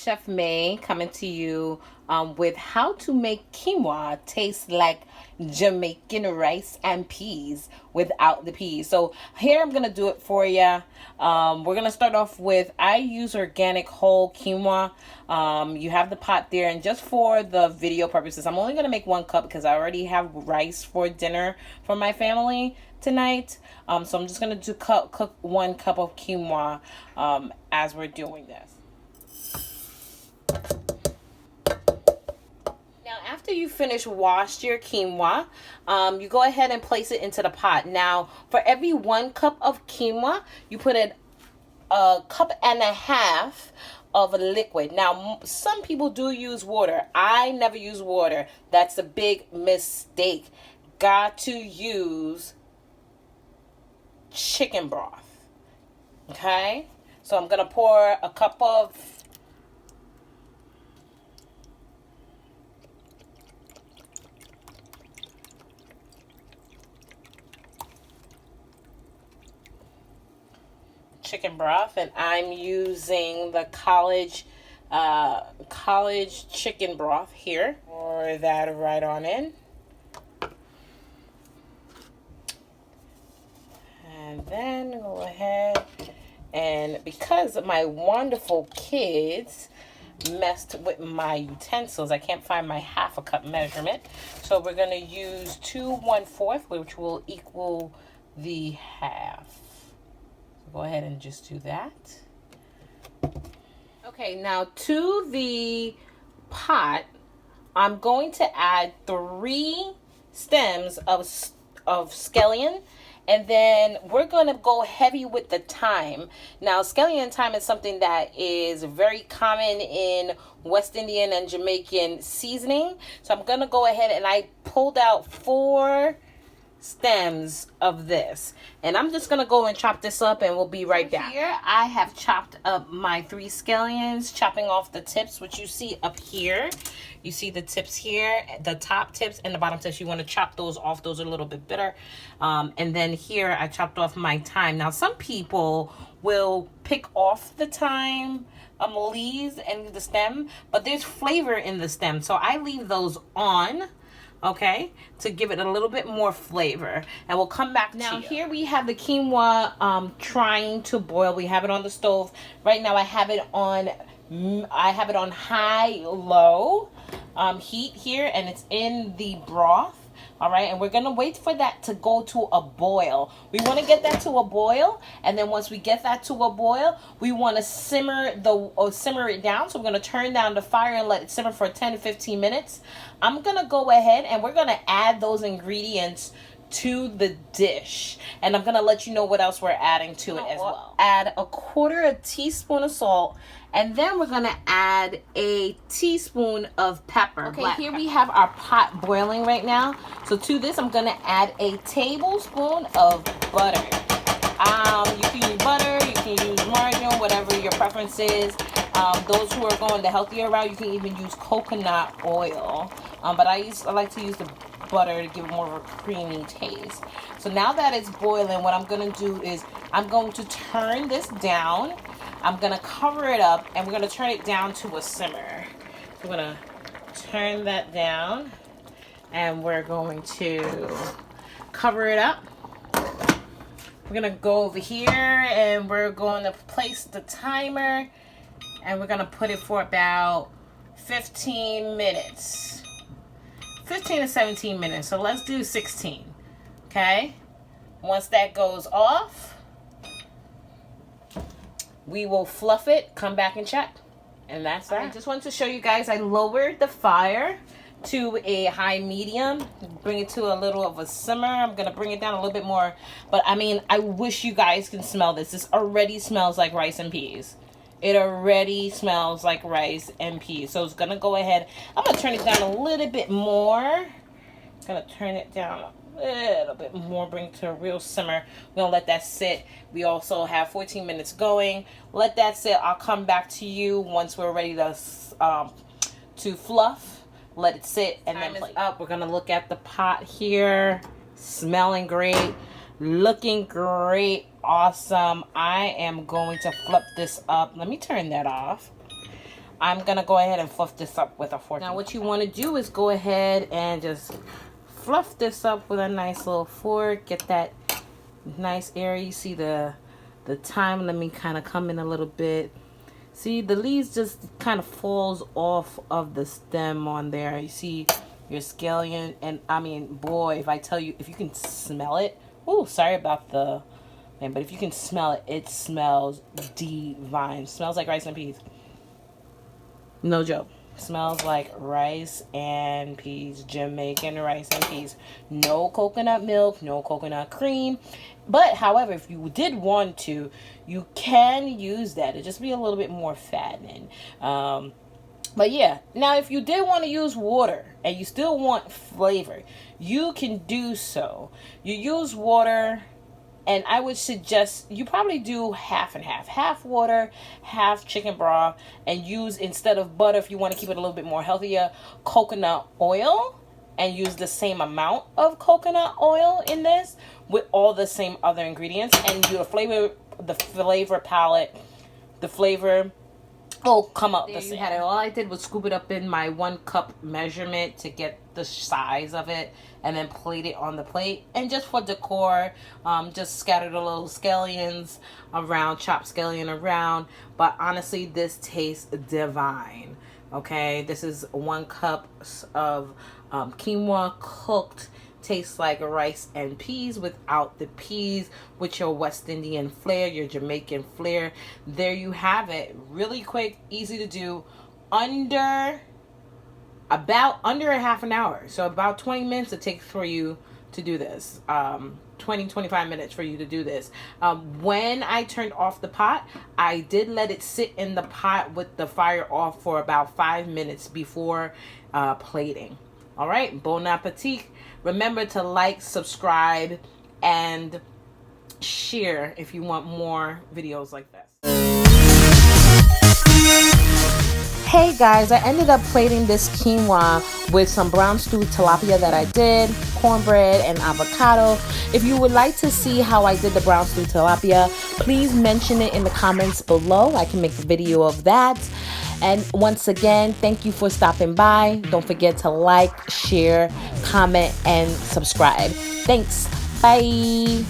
Chef May coming to you with how to make quinoa taste like Jamaican rice and peas without the peas. So here I'm gonna do it for you. We're gonna start off with, I use organic whole quinoa. You have the pot there, and just for the video purposes, I'm only gonna make 1 cup because I already have rice for dinner for my family tonight. So I'm just gonna cook 1 cup of quinoa as we're doing this. Now, after you finish wash your quinoa, you go ahead and place it into the pot. Now, for every 1 cup of quinoa, you put in 1.5 cups of liquid. Now, some people do use water. I never use water. That's a big mistake. Got to use chicken broth. Okay? So I'm going to pour a cup of chicken broth, and I'm using the college chicken broth here. Pour that right on in. And then go ahead, and because my wonderful kids messed with my utensils, I can't find my 1/2 cup measurement. So we're going to use 2 1/4, which will equal the half. So go ahead and just do that. Okay, now to the pot, I'm going to add 3 stems of scallion. And then we're going to go heavy with the thyme. Now, scallion thyme is something that is very common in West Indian and Jamaican seasoning. So I'm going to go ahead, and I pulled out 4 stems of this. And I'm just going to go and chop this up, and we'll be right back. Here, I have chopped up my 3 scallions, chopping off the tips, which you see up here. You see the tips here, the top tips and the bottom tips. You want to chop those off. Those are a little bit bitter. And then here, I chopped off my thyme. Now, some people will pick off the thyme leaves and the stem, but there's flavor in the stem. So I leave those on, okay, to give it a little bit more flavor. And we'll come back now. Here we have the quinoa trying to boil. We have it on the stove. Right now I have it on high-low heat here, and it's in the broth. All right, and we're gonna wait for that to go to a boil. We want to get that to a boil, and then once we get that to a boil, we want to simmer it down. So we're gonna turn down the fire and let it simmer for 10 to 15 minutes. I'm gonna go ahead and we're gonna add those ingredients to the dish, and I'm gonna let you know what else we're adding to it as well. Add 1/4 teaspoon of salt, and then we're gonna add a teaspoon of pepper. Okay, here we have our pot boiling right now. So to this, I'm gonna add a tablespoon of butter. You can use butter, you can use margarine, whatever your preference is. Those who are going the healthier route, you can even use coconut oil. But I like to use the butter to give it more of a creamy taste. So now that it's boiling, what I'm going to do is I'm going to turn this down. I'm going to cover it up, and we're going to turn it down to a simmer. So we're going to turn that down, and we're going to cover it up. We're going to go over here, and we're going to place the timer, and we're going to put it for about 15 minutes. 15 to 17 minutes. So let's do 16. Okay? Once that goes off, we will fluff it, come back and check. And that's that. I just wanted to show you guys, I lowered the fire to a high medium, bring it to a little of a simmer. I'm gonna bring it down a little bit more, but I mean, I wish you guys can smell this. This already smells like rice and peas. It already smells like rice and peas. So it's gonna go ahead. I'm gonna turn it down a little bit more. Gonna turn it down a little bit more, bring it to a real simmer. We're gonna let that sit. We also have 14 minutes going. Let that sit. I'll come back to you once we're ready to fluff. Let it sit, and then plate up. We're gonna look at the pot here. Smelling great, looking great, awesome. I am going to flip this up. Let me turn that off. I'm gonna go ahead and fluff this up with a fork. Now what you want to do is go ahead and just fluff this up with a nice little fork. Get that nice area. You see the thyme. Let me kind of come in a little bit. See, the leaves just kind of falls off of the stem on there. You see your scallion, and I mean, boy, if I tell you, if you can smell it. Oh, sorry about the man, but if you can smell it, it smells divine. Smells like rice and peas. No joke. Smells like rice and peas. Jamaican rice and peas. No coconut milk, no coconut cream. But however, if you did want to, you can use that. It'd just be a little bit more fattening. But yeah, now if you did want to use water and you still want flavor, you can do so. You use water, and I would suggest you probably do half and half. Half water, half chicken broth, and use, instead of butter, if you want to keep it a little bit more healthier, coconut oil, and use the same amount of coconut oil in this with all the same other ingredients, and the flavor palette, the flavor will come out the same. All I did was scoop it up in my 1 cup measurement to get the size of it, and then plate it on the plate. And just for decor, just scattered a little scallions around, chopped scallion around. But honestly, this tastes divine. Okay, this is 1 cup of quinoa cooked. Tastes like rice and peas without the peas, with your West Indian flair, your Jamaican flair. There you have it. Really quick, easy to do. Under a half an hour. So about 20 minutes it takes for you to do this. 20-25 minutes for you to do this. When I turned off the pot, I did let it sit in the pot with the fire off for about 5 minutes before plating. All right, bon appetit. Remember to like, subscribe, and share if you want more videos like this. Hey guys, I ended up plating this quinoa with some brown stewed tilapia that I did, cornbread, and avocado. If you would like to see how I did the brown stewed tilapia, please mention it in the comments below. I can make a video of that. And once again, thank you for stopping by. Don't forget to like, share, comment, and subscribe. Thanks. Bye.